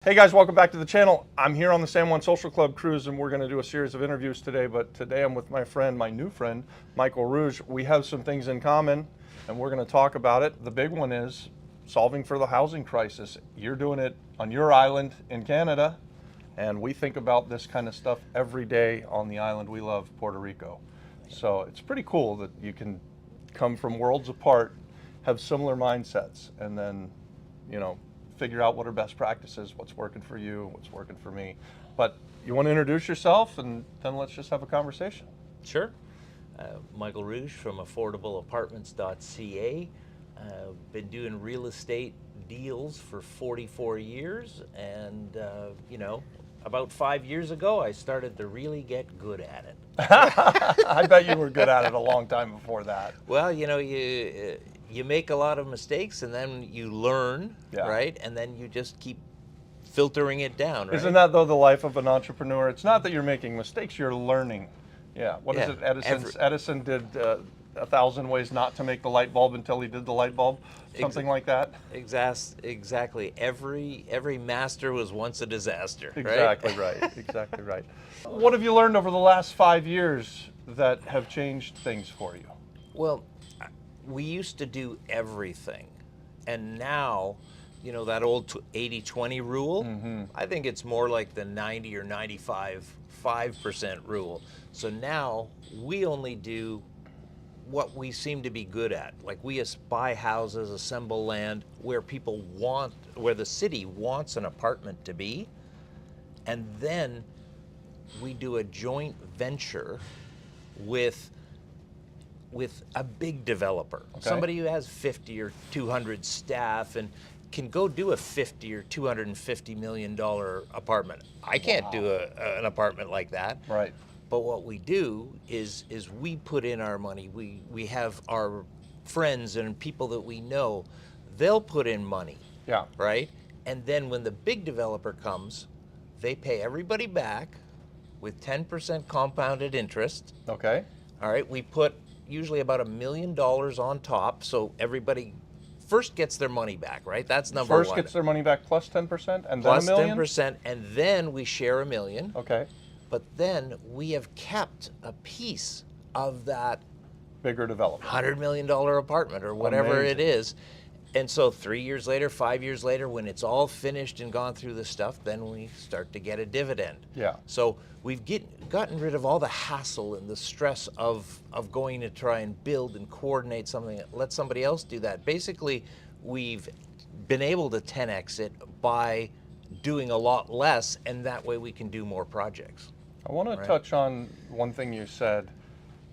Hey guys, welcome back to the channel. I'm here on the San Juan Social Club cruise and we're going to do a series of interviews today, but today I'm with my new friend, Michael Ruge. We have some things in common and we're going to talk about it. The big one is solving for the housing crisis. You're doing it on your island in Canada, and we think about this kind of stuff every day on the island we love, Puerto Rico. So it's pretty cool that you can come from worlds apart, have similar mindsets, and then, figure out what are best practices, what's working for you, what's working for me. But you want to introduce yourself and then let's just have a conversation. Sure. Michael Ruge from affordableapartments.ca. Been doing real estate deals for 44 years, and about 5 years ago I started to really get good at it. I bet you were good at it a long time before that. Well, you make a lot of mistakes and then you learn, Yeah. right? And then you just keep filtering it down, right? Isn't that though the life of an entrepreneur? It's not that you're making mistakes, you're learning. Yeah. What is it? Edison did 1,000 ways not to make the light bulb until he did the light bulb. Something like that. Exactly. Every master was once a disaster. Exactly right. Exactly right. What have you learned over the last 5 years that have changed things for you? Well, we used to do everything, and now, that old 80-20 rule, I think it's more like the 90 or 95% rule. So now we only do what we seem to be good at. Like, we buy houses, assemble land where where the city wants an apartment to be, and then we do a joint venture with a big developer, somebody who has 50 or 200 staff and can go do a 50 or 250 million dollar apartment. I can't do an apartment like that. Right. But what we do is we put in our money. We have our friends and people that we know, they'll put in money. Yeah. Right? And then when the big developer comes, they pay everybody back with 10% compounded interest. Okay. All right, we put usually about $1 million on top, so everybody first gets their money back, right? That's number one. First gets their money back plus 10% and plus then $1 million? 10%, and then we share $1 million. Okay. But then we have kept a piece of that bigger development, $100 million apartment or whatever it is. And so 3 years later, 5 years later, when it's all finished and gone through the stuff, then we start to get a dividend. Yeah. So we've gotten rid of all the hassle and the stress of going to try and build and coordinate something, let somebody else do that. Basically, we've been able to 10x it by doing a lot less, and that way we can do more projects. I want to touch on one thing you said.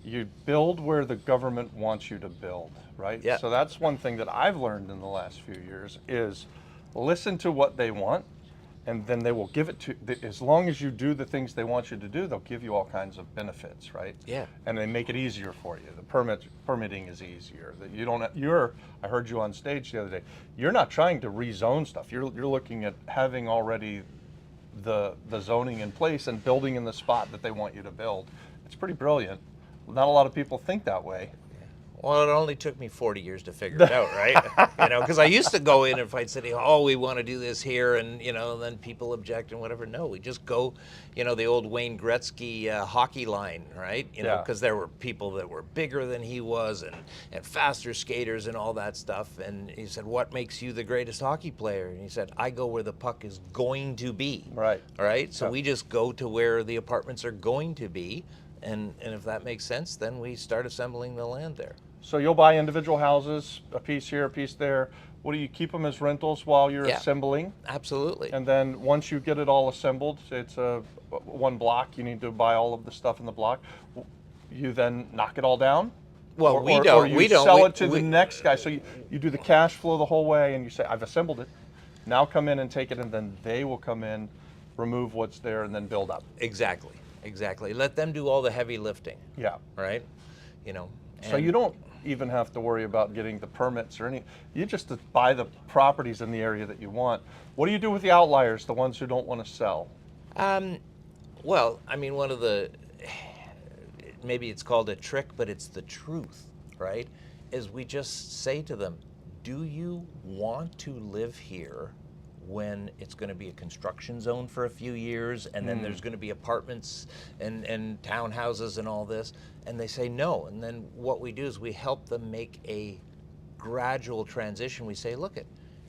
You build where the government wants you to build, right? Yeah. So that's one thing that I've learned in the last few years is listen to what they want, and then they will give it to, as long as you do the things they want you to do, they'll give you all kinds of benefits, right? Yeah. And they make it easier for you. The permitting is easier. That you don't, I heard you on stage the other day, you're not trying to rezone stuff. You're looking at having already the zoning in place and building in the spot that they want you to build. It's pretty brilliant. Not a lot of people think that way. Well, it only took me 40 years to figure it out, right? Because I used to go in and fight city, we want to do this here, and and then people object and whatever. No, we just go, the old Wayne Gretzky hockey line, right? Because there were people that were bigger than he was and faster skaters and all that stuff. And he said, "What makes you the greatest hockey player?" And he said, "I go where the puck is going to be." Right. All right. So we just go to where the apartments are going to be. And if that makes sense, then we start assembling the land there. So you'll buy individual houses, a piece here, a piece there. What do you keep them as rentals while you're assembling? Absolutely. And then once you get it all assembled, it's a one block. You need to buy all of the stuff in the block. You then knock it all down. Well, we don't. Or you sell it to the next guy. So you do the cash flow the whole way, and you say, "I've assembled it. Now come in and take it," and then they will come in, remove what's there, and then build up. Exactly. Let them do all the heavy lifting. Yeah. Right? So you don't even have to worry about getting the permits or any. You just buy the properties in the area that you want. What do you do with the outliers, the ones who don't want to sell? Well, one of the, maybe it's called a trick, but it's the truth, right? Is we just say to them, do you want to live here when it's going to be a construction zone for a few years, and then there's going to be apartments and townhouses and all this, and they say no. And then what we do is we help them make a gradual transition. We say, look,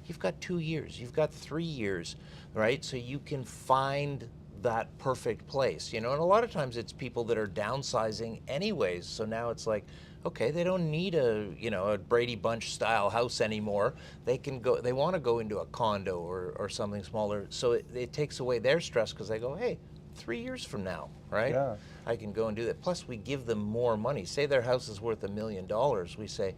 you've got 2 years, you've got 3 years, right? So you can find that perfect place, you know. And a lot of times it's people that are downsizing anyways. So now it's like, okay, they don't need a Brady Bunch style house anymore. They can go, they want to go into a condo or something smaller. So it takes away their stress, because they go, hey, 3 years from now, right? Yeah. I can go and do that. Plus, we give them more money. Say their house is worth $1 million. We say,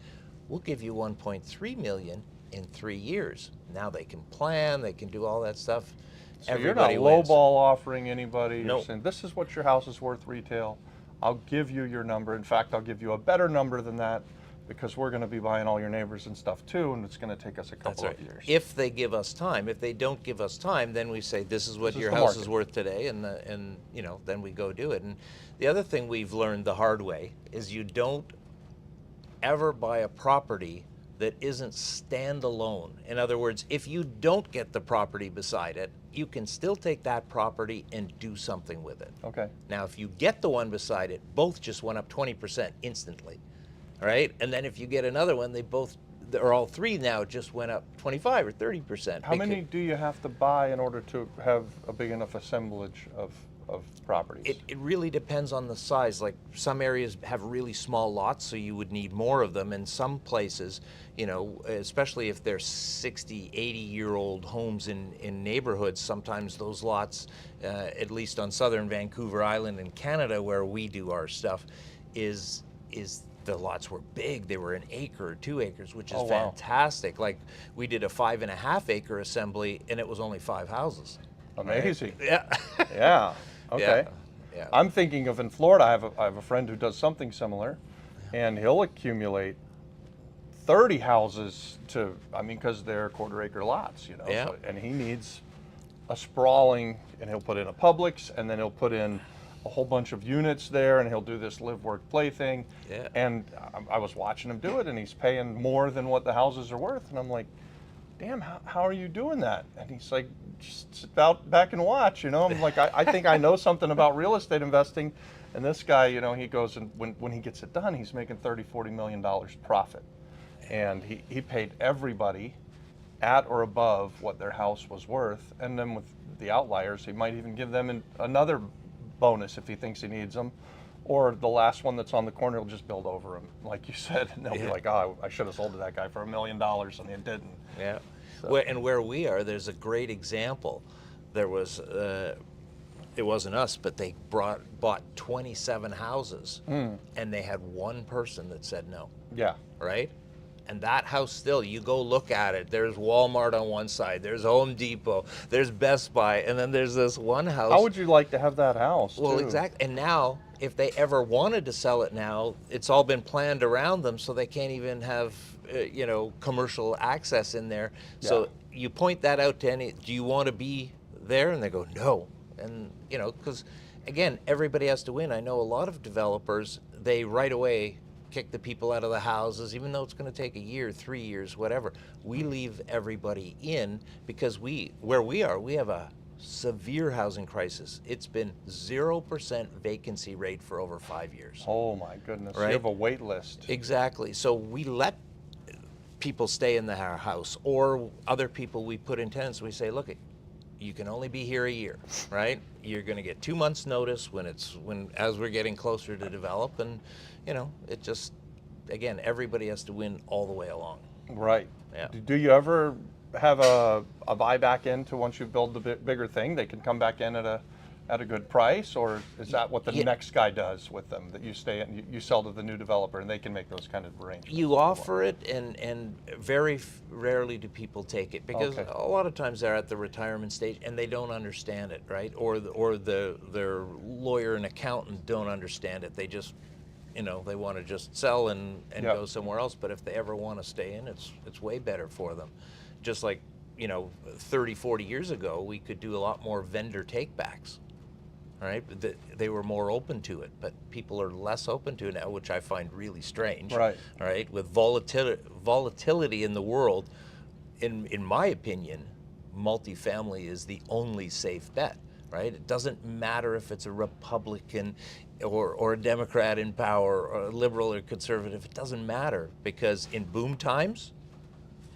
we'll give you 1.3 million in 3 years. Now they can plan, they can do all that stuff. So Everybody you're not wins. lowball offering anybody. Nope. You're saying, this is what your house is worth retail. I'll give you your number. In fact, I'll give you a better number than that, because we're going to be buying all your neighbors and stuff too, and it's going to take us a couple That's of right. years. If they give us time. If they don't give us time, then we say, this is what This is your the house market. is worth today, and then we go do it. And the other thing we've learned the hard way is you don't ever buy a property that isn't standalone. In other words, if you don't get the property beside it, you can still take that property and do something with it. Okay. Now, if you get the one beside it, both just went up 20% instantly, all right? And then if you get another one, or all three now just went up 25 or 30%. How many do you have to buy in order to have a big enough assemblage of properties? It really depends on the size. Like, some areas have really small lots, so you would need more of them. And some places, especially if they're 60, 80-year-old homes in neighborhoods, sometimes those lots, at least on southern Vancouver Island in Canada, where we do our stuff, is the lots were big. They were 1 acre or 2 acres, which is Oh, wow. fantastic. Like, we did a 5.5 acre assembly, and it was only 5 houses. Amazing. Yeah. Yeah. Okay. Yeah. I'm thinking of, in Florida, I have a friend who does something similar, and he'll accumulate 30 houses because they're 1/4 acre lots, Yeah. So, and he needs a sprawling, and he'll put in a Publix, and then he'll put in a whole bunch of units there, and he'll do this live, work, play thing. Yeah. And I was watching him do it, and he's paying more than what the houses are worth, and I'm like, damn, how are you doing that? And he's like, just sit back and watch, I'm like, I think I know something about real estate investing. And this guy, he goes, and when he gets it done, he's making $30-40 million profit. And he paid everybody at or above what their house was worth. And then with the outliers, he might even give them another bonus if he thinks he needs them. Or the last one that's on the corner will just build over him, like you said, and they'll be like, oh, I should have sold to that guy for $1 million, and he didn't. Yeah. So. And where we are, there's a great example. There was, it wasn't us, but they bought 27 houses, and they had one person that said no. Yeah. Right? And that house still, you go look at it, there's Walmart on one side, there's Home Depot, there's Best Buy, and then there's this one house. How would you like to have that house? Well, too? exactly. And now, if they ever wanted to sell it now, it's all been planned around them, so they can't even have, commercial access in there. Yeah. So you point that out to do you want to be there? And they go, no. And, because, again, everybody has to win. I know a lot of developers, they right away kick the people out of the houses, even though it's going to take a year, 3 years, whatever. We leave everybody in, because where we are, we have a severe housing crisis. It's been 0% vacancy rate for over 5 years. Oh my goodness! Right? You have a wait list. Exactly. So we let people stay in the house, or other people we put in tenants. We say, look, you can only be here a year, right? You're going to get 2 months notice as we're getting closer to develop, and it just, again, everybody has to win all the way along. Right. Yeah. Do you ever have a buyback into, once you build the bigger thing, they can come back in at a good price, or is that what the next guy does with them, that you stay and you sell to the new developer and they can make those kind of arrangements? You offer it, and very rarely do people take it, because Okay. a lot of times they're at the retirement stage and they don't understand it, right? Or their lawyer and accountant don't understand it. They just, they want to just sell and Yep. go somewhere else. But if they ever want to stay in, it's way better for them. Just like, 30, 40 years ago, we could do a lot more vendor takebacks. Right, they were more open to it, but people are less open to it now, which I find really strange. Right. Right, with volatility in the world, in my opinion, multifamily is the only safe bet, right? It doesn't matter if it's a Republican or a Democrat in power, or a liberal or conservative. It doesn't matter, because in boom times,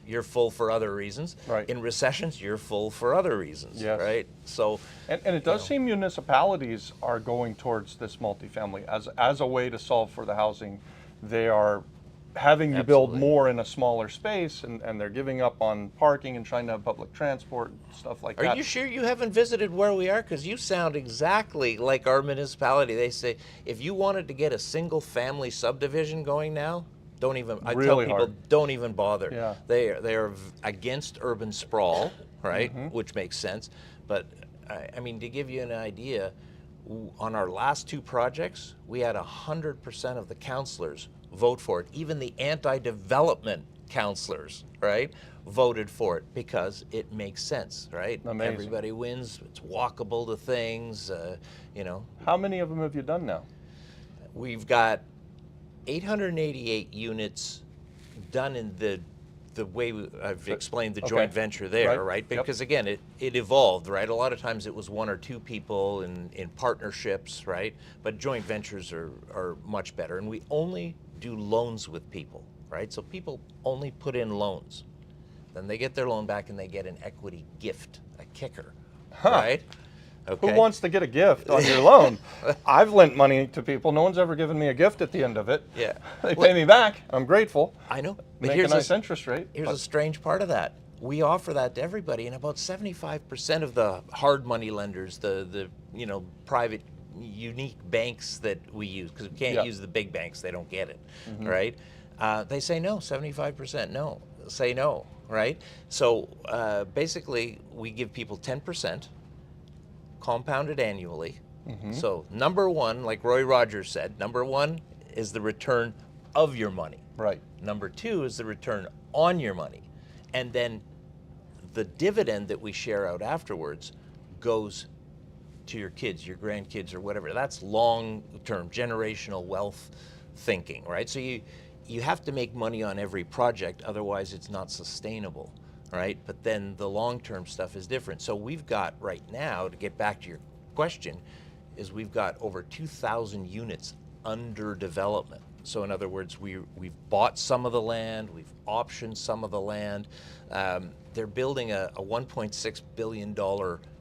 you're full for other reasons. Right. In recessions, you're full for other reasons, Yes. right? So, And it does seem municipalities are going towards this multifamily as a way to solve for the housing. They are having you build Absolutely. more in a smaller space, and they're giving up on parking and trying to have public transport and stuff like that. Are you sure you haven't visited where we are? Because you sound exactly like our municipality. They say if you wanted to get a single family subdivision going now, don't even. I tell Really people, hard. don't even bother. Yeah. They are against urban sprawl, right? Which makes sense. But I mean, to give you an idea, on our last two projects, we had 100% of the councillors vote for it. Even the anti-development councillors, right, voted for it because it makes sense, right? Amazing. Everybody wins. It's walkable to things. You know, How many of them have you done now? we've got 888 units done in the way I've explained the joint Okay. venture there, Right. right? Yep. Because again, it evolved, right? A lot of times it was one or two people in partnerships, right? But joint ventures are much better. And we only do loans with people, right? So people only put in loans. Then they get their loan back and they get an equity gift, a kicker, right? Okay. Who wants to get a gift on your loan? I've lent money to people. No one's ever given me a gift at the end of it. Yeah. They pay me back. I'm grateful. I know. But Make a here's nice interest rate. Here's but- a strange part of that. We offer that to everybody, and about 75% of the hard money lenders, the private unique banks that we use, because we can't Yeah. use the big banks, they don't get it, right? They say no, 75% no, say no, right? So basically, we give people 10%, compounded annually. So number one, like Roy Rogers said, number one is the return of your money. Right. Number two is the return on your money. And then the dividend that we share out afterwards goes to your kids, your grandkids, or whatever. That's long-term generational wealth thinking, right? So you have to make money on every project, otherwise it's not sustainable, right? But then the long-term stuff is different. So we've got right now, to get back to your question, is we've got over 2,000 units under development. So in other words, we've bought some of the land, we've optioned some of the land. They're building a $1.6 billion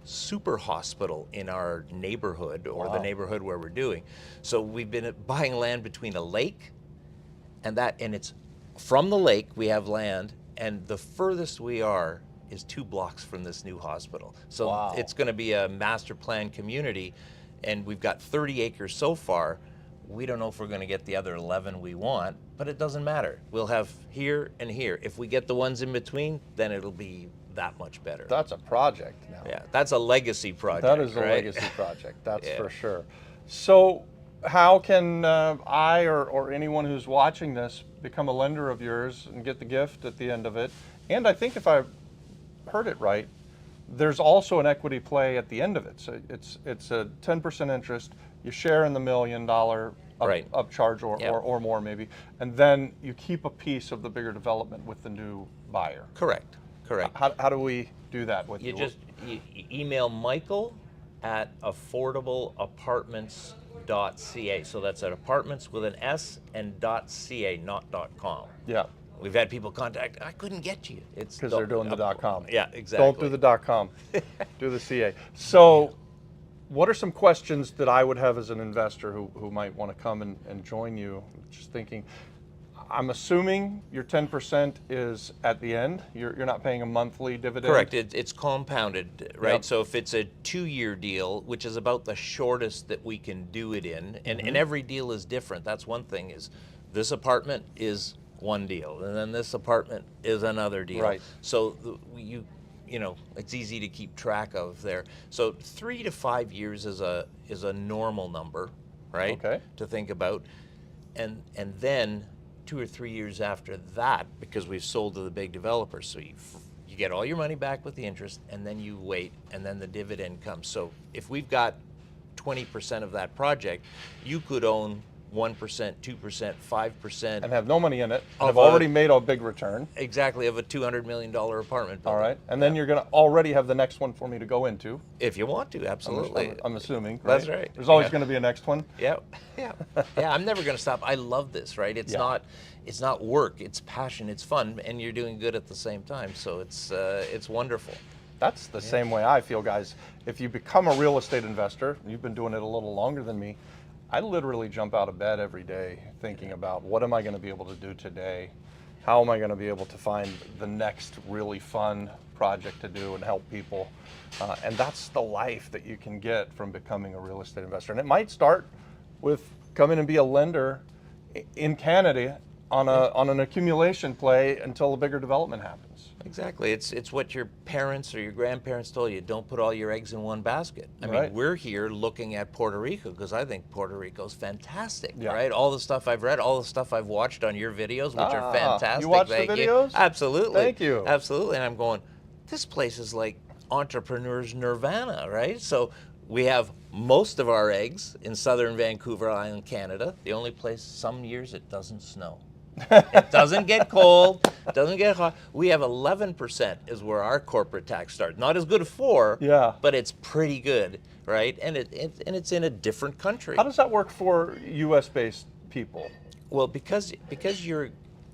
super hospital in our neighborhood, or the neighborhood where we're doing. So we've been buying land between a lake and it's from the lake we have land, and the furthest we are is 2 blocks from this new hospital. So it's going to be a master plan community, and we've got 30 acres so far. We don't know if we're going to get the other 11 we want, but it doesn't matter. We'll have here and here. If we get the ones in between, then it'll be that much better. That's a project now. Yeah, that's a legacy project. That is a right? legacy project, that's Yeah. for sure. So how can I or anyone who's watching this become a lender of yours and get the gift at the end of it? And I think if I heard it right, there's also an equity play at the end of it. So it's a 10% interest. You share in the $1 million Right. upcharge or more maybe, and then you keep a piece of the bigger development with the new buyer. Correct. How do we do that with you? You email Michael at affordableapartments.ca. So that's at apartments with an S and .ca, not .com. Yeah, We've had people contact, I couldn't get you. It's because they're doing the .com. Yeah, exactly. Don't do the .com, do the CA. So what are some questions that I would have as an investor who might want to come and join you? Just thinking, I'm assuming your 10% is at the end. You're not paying a monthly dividend? Correct. It's compounded, right? Yep. So if it's a 2-year deal, which is about the shortest that we can do it in, and every deal is different. That's one thing, is this apartment is one deal, and then this apartment is another deal. Right. So it's easy to keep track of there. So 3 to 5 years is a normal number, right? Okay. To think about, and then 2 or 3 years after that, because we've sold to the big developers, so you get all your money back with the interest, and then you wait, and then the dividend comes. So if we've got 20% of that project, you could own 1%, 2%, 5%. And have no money in it, and have Of a- already made a big return. Exactly, of a $200 million apartment building. All right. And then you're going to already have the next one for me to go into. If you want to, I'm, absolutely. I'm assuming. Right? That's right. There's always Yeah. going to be a next one. Yeah, yeah, yeah. I'm never going to stop. I love this, right? It's Yeah. it's not work. It's passion. It's fun, and you're doing good at the same time. So it's wonderful. That's the same way I feel, guys. If you become a real estate investor, you've been doing it a little longer than me, I literally jump out of bed every day thinking about what am I going to be able to do today? How am I going to be able to find the next really fun project to do and help people? And that's the life that you can get from becoming a real estate investor. And it might start with coming and be a lender in Canada on an accumulation play until a bigger development happens. Exactly. It's what your parents or your grandparents told you. Don't put all your eggs in one basket. I Right. mean, we're here looking at Puerto Rico because I think Puerto Rico's fantastic, Yeah. right? All the stuff I've read, all the stuff I've watched on your videos, which are fantastic. You watch the Thank you. videos? Absolutely. Thank you. Absolutely. And I'm going, this place is like entrepreneurs nirvana, right? So we have most of our eggs in southern Vancouver Island, Canada, the only place some years it doesn't snow. It doesn't get cold, it doesn't get hot. We have 11% is where our corporate tax starts. Not as good as 4, Yeah. but it's pretty good, right? And it's in a different country. How does that work for U.S.-based people? Well, because you're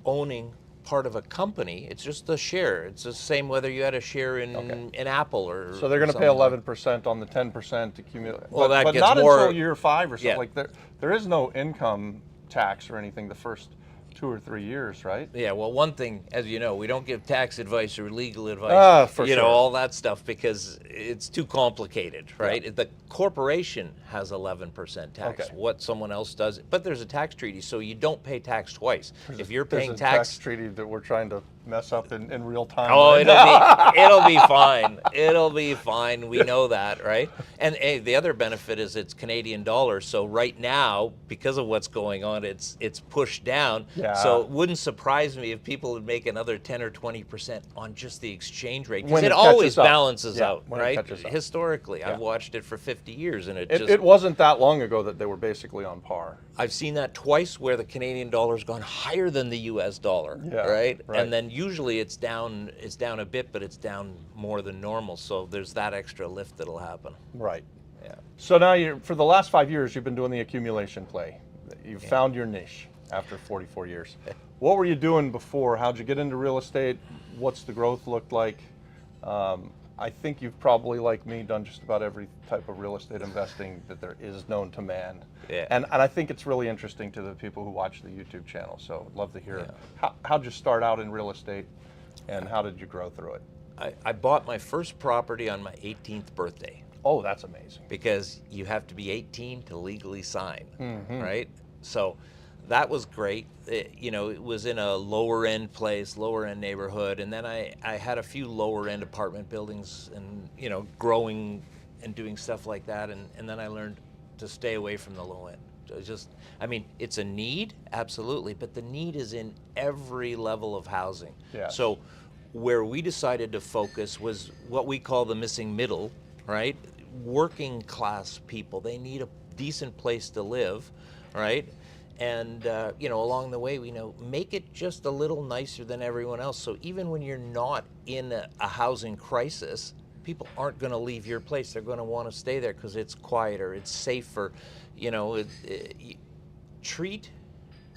owning part of a company, it's just a share. It's the same whether you had a share in Apple or. So they're going to pay something like- 11% on the 10% accumulate. Well, that but gets not more- until year 5 or something. Yeah. Like there is no income tax or anything the first 2 or 3 years, right? Yeah, well, one thing, as you know, we don't give tax advice or legal advice, For you know, sure. all that stuff because it's too complicated, right? The corporation has 11% tax. Okay. What someone else does, but there's a tax treaty, so you don't pay tax twice. If you're paying There's a tax, treaty that we're trying to mess up in real time. oh, right? it'll be fine. It'll be fine. We know that, right? And hey, the other benefit is it's Canadian dollars. So right now, because of what's going on, it's pushed down. Yeah. So it wouldn't surprise me if people would make another 10 or 20% on just the exchange rate. When Because it it always catches up. balances Yeah, out, when it right? catches up. Historically, Yeah. I've watched it for 50 years, and It wasn't that long ago that they were basically on par. I've seen that twice where the Canadian dollar's gone higher than the US dollar, Yeah, right? right. And then usually it's down a bit, but it's down more than normal. So there's that extra lift that'll happen. Right. Yeah. So now for the last 5 years, you've been doing the accumulation play. You've found your niche after 44 years. What were you doing before? How'd you get into real estate? What's the growth looked like? I think you've probably, like me, done just about every type of real estate investing that there is known to man. Yeah. And I think it's really interesting to the people who watch the YouTube channel. So I'd love to hear how'd you start out in real estate and how did you grow through it? I bought my first property on my 18th birthday Oh, that's amazing. because you have to be 18 to legally sign, Mm-hmm. right? So that was great. It was in a lower end place, lower end neighborhood, and then I had a few lower end apartment buildings and, growing and doing stuff like that, and then I learned to stay away from the low end. It's a need, absolutely, but the need is in every level of housing. Yes. So where we decided to focus was what we call the missing middle, right? Working class people, they need a decent place to live, right? And, along the way, we make it just a little nicer than everyone else. So even when you're not in a housing crisis, people aren't going to leave your place. They're going to want to stay there because it's quieter, it's safer. Treat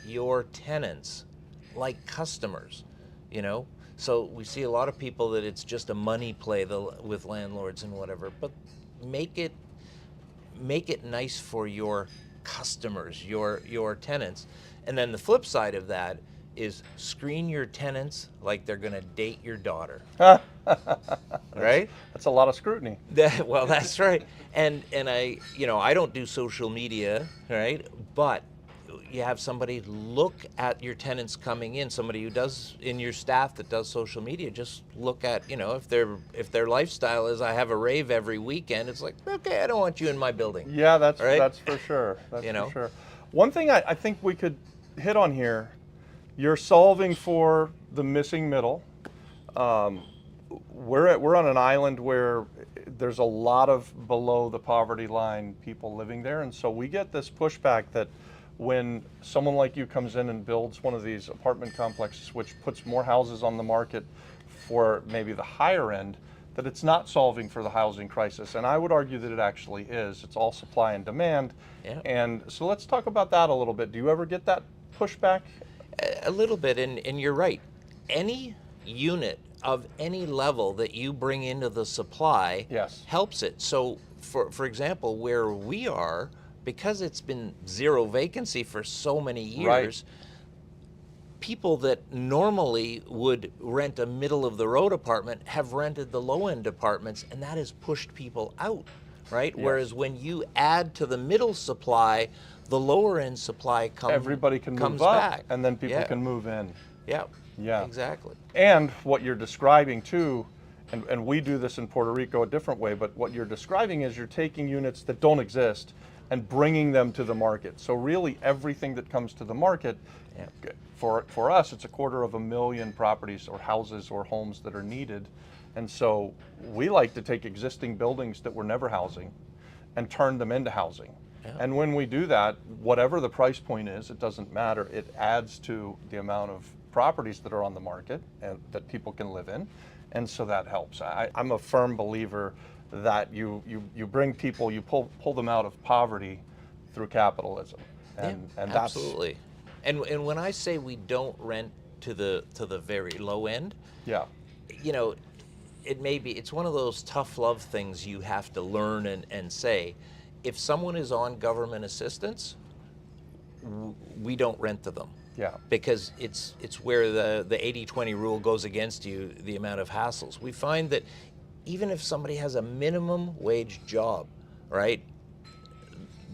your tenants like customers, So we see a lot of people that it's just a money play with landlords and whatever, but make it nice for your customers, your tenants. And then the flip side of that is screen your tenants like they're going to date your daughter. Right? That's a lot of scrutiny. Well, that's right. And I don't do social media, right? But you have somebody look at your tenants coming in, somebody who does in your staff that does social media, just look at, if their lifestyle is I have a rave every weekend, it's like, okay, I don't want you in my building. Yeah, that's Right? that's for sure. That's You know? for sure. One thing I think we could hit on here, you're solving for the missing middle. We're on an island where there's a lot of below the poverty line people living there, and so we get this pushback that when someone like you comes in and builds one of these apartment complexes, which puts more houses on the market for maybe the higher end, that it's not solving for the housing crisis. And I would argue that it actually is. It's all supply and demand. Yeah. And so let's talk about that a little bit. Do you ever get that pushback? A little bit, and you're right. Any unit of any level that you bring into the supply Yes. helps it. So, for example, where we are, because it's been zero vacancy for so many years, people that normally would rent a middle of the road apartment have rented the low end apartments, and that has pushed people out, right? Yes. Whereas when you add to the middle supply, the lower end supply Everybody can comes move up, back. and then people Yeah. can move in. Yeah. Yeah. Exactly. And what you're describing too, and we do this in Puerto Rico a different way, but what you're describing is you're taking units that don't exist and bringing them to the market. So really everything that comes to the market, Yeah. for us, it's 250,000 properties or houses or homes that are needed. And so we like to take existing buildings that were never housing and turn them into housing. Yeah. And when we do that, whatever the price point is, it doesn't matter. It adds to the amount of properties that are on the market and that people can live in. And so that helps. I'm a firm believer that you bring people, you pull them out of poverty through capitalism. And that's Absolutely. And when I say we don't rent to the very low end, yeah. you know, it's one of those tough love things you have to learn and say. If someone is on government assistance, we don't rent to them. Yeah. Because it's where the 80-20 rule goes against you, the amount of hassles. We find that even if somebody has a minimum wage job, right,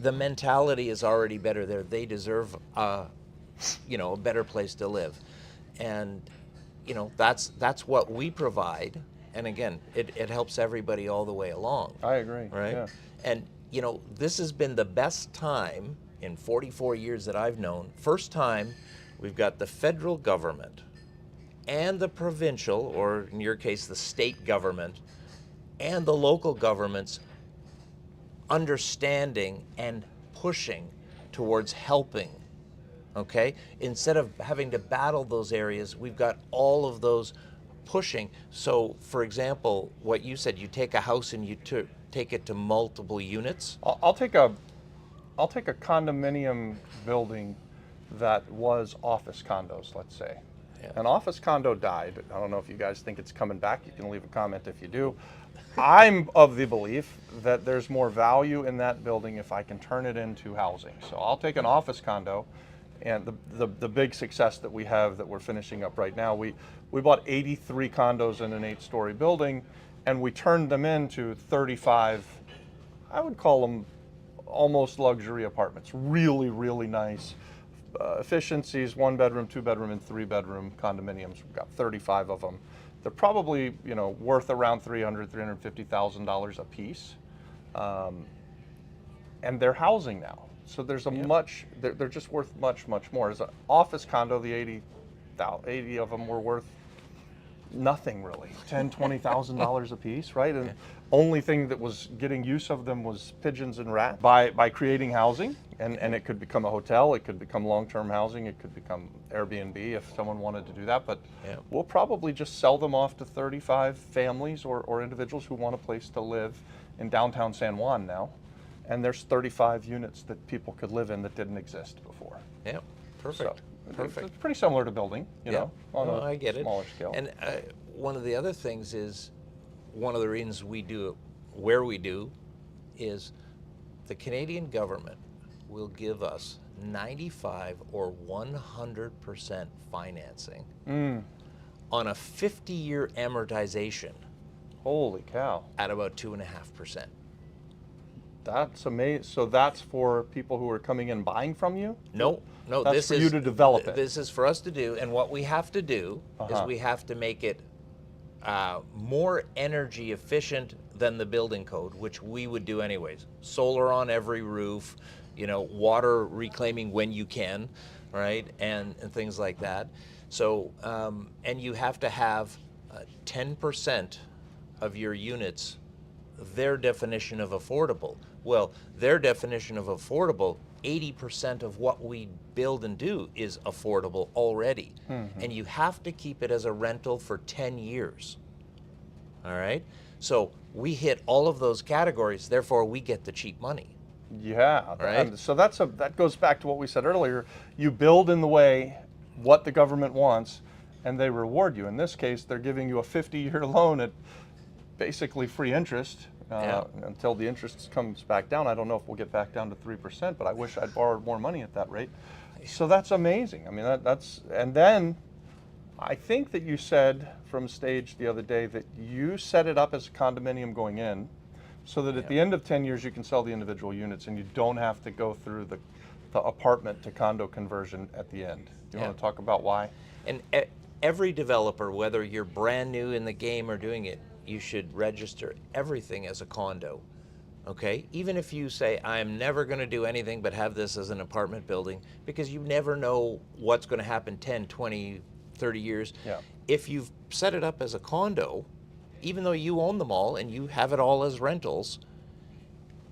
the mentality is already better there. They deserve a better place to live. And that's what we provide. And again, it helps everybody all the way along. I agree. Right? Yeah. And this has been the best time in 44 years that I've known. First time we've got the federal government and the provincial, or in your case, the state government, and the local governments understanding and pushing towards helping. Okay? Instead of having to battle those areas, we've got all of those pushing. So, for example, what you said, you take a house and you take it to multiple units. I'll take a condominium building that was office condos, let's say. Yeah. An office condo died. I don't know if you guys think it's coming back. You can leave a comment if you do. I'm of the belief that there's more value in that building if I can turn it into housing. So I'll take an office condo, and the big success that we have that we're finishing up right now, we bought 83 condos in an 8-story building, and we turned them into 35, I would call them almost luxury apartments. Really, really nice efficiencies, 1-bedroom, 2-bedroom, and 3-bedroom condominiums. We've got 35 of them. They're probably worth around $350,000 a piece, and they're housing now. So there's they're just worth much more. As an office condo, the 80 of them were worth nothing really, $10,000-$20,000 a piece, right? And only thing that was getting use of them was pigeons and rats. By creating housing, and it could become a hotel, it could become long-term housing, it could become Airbnb if someone wanted to do that, but we'll probably just sell them off to 35 families or individuals who want a place to live in downtown San Juan now. And there's 35 units that people could live in that didn't exist before. Yeah, perfect. So, Perfect. It's pretty similar to building, on I get a it. smaller scale. And one of the other things is, one of the reasons we do it where we do is the Canadian government will give us 95 or 100% financing on a 50-year amortization. Holy cow. At about 2.5%. That's amazing. So that's for people who are coming in buying from you? No, That's this for is you to develop it. This is for us to do, and what we have to do is we have to make it more energy efficient than the building code, which we would do anyways. Solar on every roof, water reclaiming when you can, right, and things like that. So, and you have to have 10% of your units their definition of affordable. Well, their definition of affordable, 80% of what we build and do is affordable already. And you have to keep it as a rental for 10 years. All right? So we hit all of those categories, therefore we get the cheap money. Yeah. Right. And so that goes back to what we said earlier. You build in the way what the government wants, and they reward you. In this case, they're giving you a 50-year loan at basically free interest until the interest comes back down. I don't know if we'll get back down to 3%, but I wish I'd borrowed more money at that rate. So that's amazing. I mean, that's, and then I think that you said from stage the other day that you set it up as a condominium going in, so that at the end of 10 years you can sell the individual units and you don't have to go through the apartment to condo conversion at the end. You want to talk about why? And every developer, whether you're brand new in the game or doing it, you should register everything as a condo. Okay? Even if you say, I'm never going to do anything but have this as an apartment building, because you never know what's going to happen 10, 20, 30 years. Yeah. If you've set it up as a condo, even though you own them all and you have it all as rentals,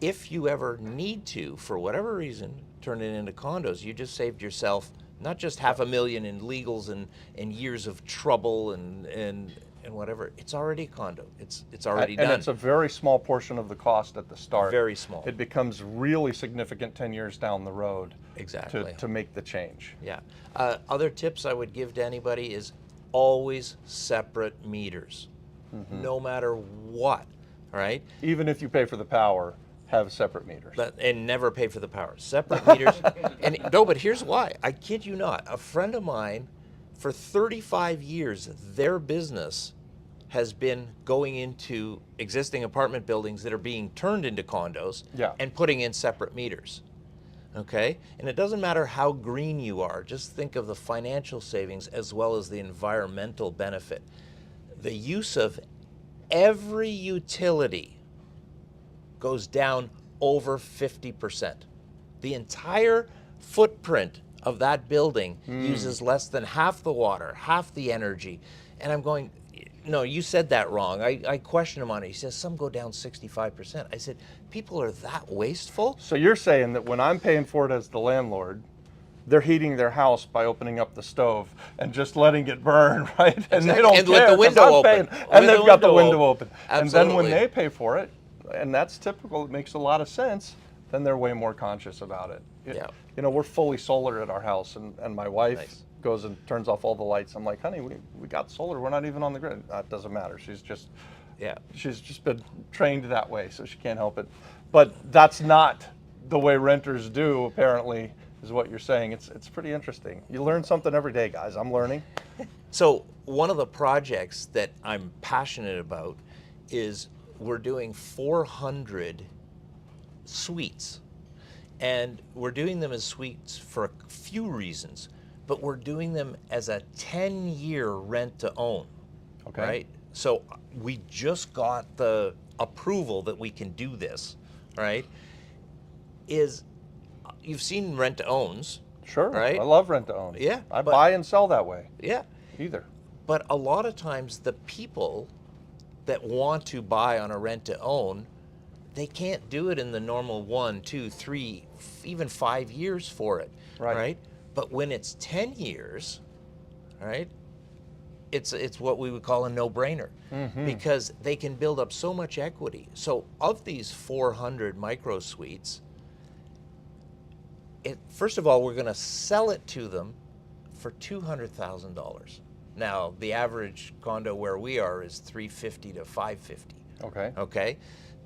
if you ever need to, for whatever reason, turn it into condos, you just saved yourself not just $500,000 in legals and years of trouble and whatever. It's already a condo. It's already done. And it's a very small portion of the cost at the start. Very small. It becomes really significant 10 years down the road. Exactly. To make the change. Yeah. Other tips I would give to anybody is always separate meters, no matter what. All right. Even if you pay for the power, have separate meters. And never pay for the power. Separate meters. And no, but here's why. I kid you not. A friend of mine, for 35 years, their business has been going into existing apartment buildings that are being turned into condos and putting in separate meters. Okay? And it doesn't matter how green you are, just think of the financial savings as well as the environmental benefit. The use of every utility goes down over 50%. The entire footprint of that building uses less than half the water, half the energy. And I'm going, no, you said that wrong. I questioned him on it. He says, some go down 65%. I said, people are that wasteful? So you're saying that when I'm paying for it as the landlord, they're heating their house by opening up the stove and just letting it burn, right? And they don't and care. let the window open. And they've got the window open. Absolutely. And then when they pay for it, and that's typical, it makes a lot of sense, then they're way more conscious about it. Yeah. You know, we're fully solar at our house, and my wife goes and turns off all the lights. I'm like, honey, we got solar. We're not even on the grid. That doesn't matter. She's just been trained that way, so she can't help it. But that's not the way renters do, apparently, is what you're saying. It's pretty interesting. You learn something every day, guys. I'm learning. So one of the projects that I'm passionate about is we're doing 400 suites. And we're doing them as suites for a few reasons, but we're doing them as a 10-year rent to own. Okay. Right? So we just got the approval that we can do this, right? You've seen rent to owns. Sure. Right? I love rent to own. Yeah. I buy and sell that way. Yeah. Either. But a lot of times the people that want to buy on a rent to own, they can't do it in the normal 1, 2, 3, even 5 years for it, right? But when it's 10 years, right, it's what we would call a no-brainer because they can build up so much equity. So of these 400 micro suites, first of all, we're going to sell it to them for $200,000. Now, the average condo where we are is $350,000 to $550,000. Okay. Okay.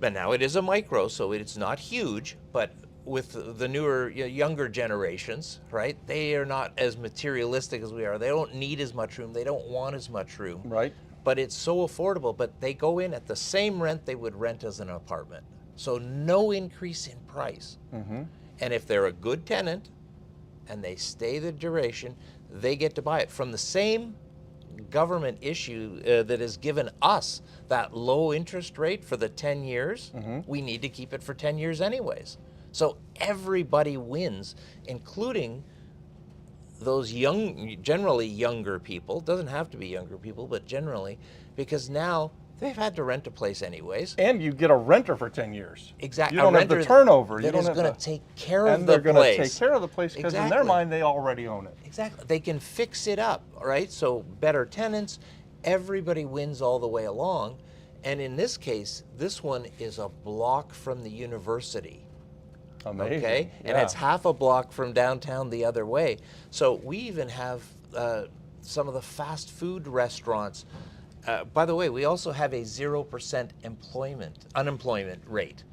But now it is a micro, so it's not huge, but with the newer, younger generations, right, they are not as materialistic as we are. They don't need as much room. They don't want as much room. Right. But it's so affordable, but they go in at the same rent they would rent as an apartment. So no increase in price. And if they're a good tenant and they stay the duration, they get to buy it from the same government issue that has given us that low interest rate for the 10 years. We need to keep it for 10 years anyways. So everybody wins, including those generally younger people. Doesn't have to be younger people, but generally, because now they've had to rent a place anyways. And you get a renter for 10 years. Exactly. You don't have the turnover. That is going to take care of and the they're going to take place. care of the place because in their mind they already own it. Exactly. They can fix it up, right? So better tenants, everybody wins all the way along. And in this case, this one is a block from the university. Amazing. Okay? And it's half a block from downtown the other way. So we even have some of the fast food restaurants. By the way, we also have a 0% unemployment rate.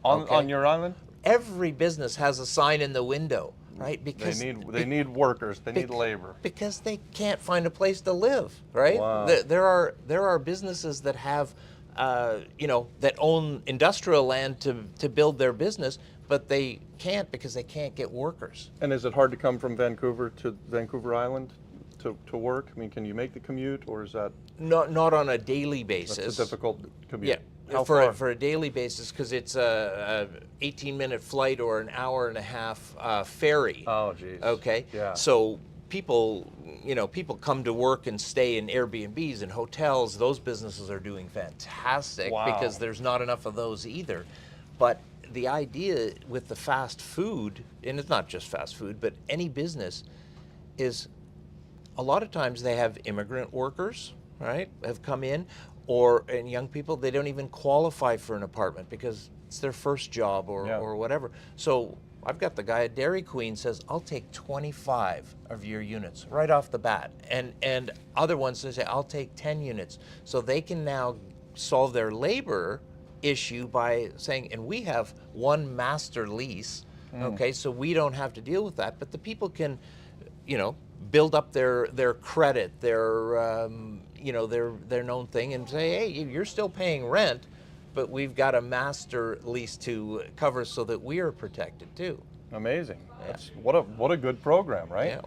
On your island? Every business has a sign in the window, right? Because they need workers, they need labor. Because they can't find a place to live, right? Wow. There are businesses that have that own industrial land to build their business, but they can't because they can't get workers. And is it hard to come from Vancouver to Vancouver Island to work? I mean, can you make the commute, or is that not on a daily basis? That's a difficult commute. Yeah, How far? for a daily basis, because it's a 18-minute flight or an hour and a half ferry. Oh, geez. Okay. Yeah. So people come to work and stay in Airbnbs and hotels. Those businesses are doing fantastic because there's not enough of those either. But the idea with the fast food, and it's not just fast food, but any business, is a lot of times they have immigrant workers, right, have come in, and young people, they don't even qualify for an apartment because it's their first job or whatever. So I've got the guy at Dairy Queen says, I'll take 25 of your units right off the bat. And other ones say, I'll take 10 units. So they can now solve their labor issue by saying, and we have one master lease, okay, so we don't have to deal with that. But the people can, build up their credit, their known thing, and say, hey, you're still paying rent, but we've got a master lease to cover so that we are protected too. Amazing. Yeah. What a good program, right? Yeah.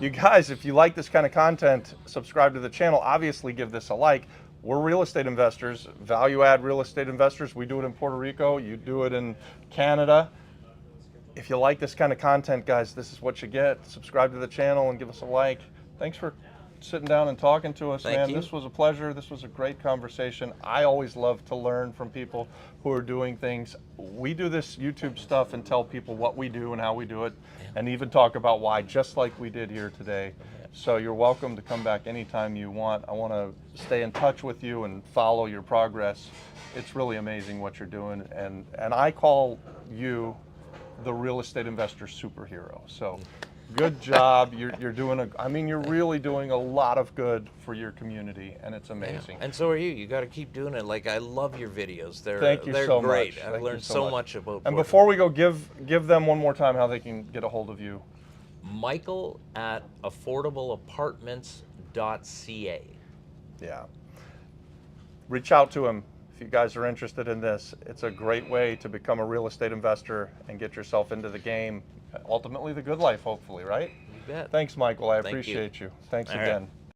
You guys, if you like this kind of content, subscribe to the channel. Obviously, give this a like. We're real estate investors, value add real estate investors. We do it in Puerto Rico. You do it in Canada. If you like this kind of content, guys, this is what you get. Subscribe to the channel and give us a like. Thanks for sitting down and talking to us, man. This was a pleasure. This was a great conversation. I always love to learn from people who are doing things. We do this YouTube stuff and tell people what we do and how we do it, and even talk about why, just like we did here today. So you're welcome to come back anytime you want. I want to stay in touch with you and follow your progress. It's really amazing what you're doing, and I call you the real estate investor superhero. So good job. You're doing you're really doing a lot of good for your community, and it's amazing. Yeah. And so are you. You got to keep doing it. Like, I love your videos. They're great. I've learned so much about And Portland. before we go, give them one more time how they can get a hold of you. Michael at affordableapartments.ca. Yeah. Reach out to him if you guys are interested in this. It's a great way to become a real estate investor and get yourself into the game. Ultimately, the good life, hopefully, right? You bet. Thanks, Michael. I Thank you. appreciate you. Thanks All again. right.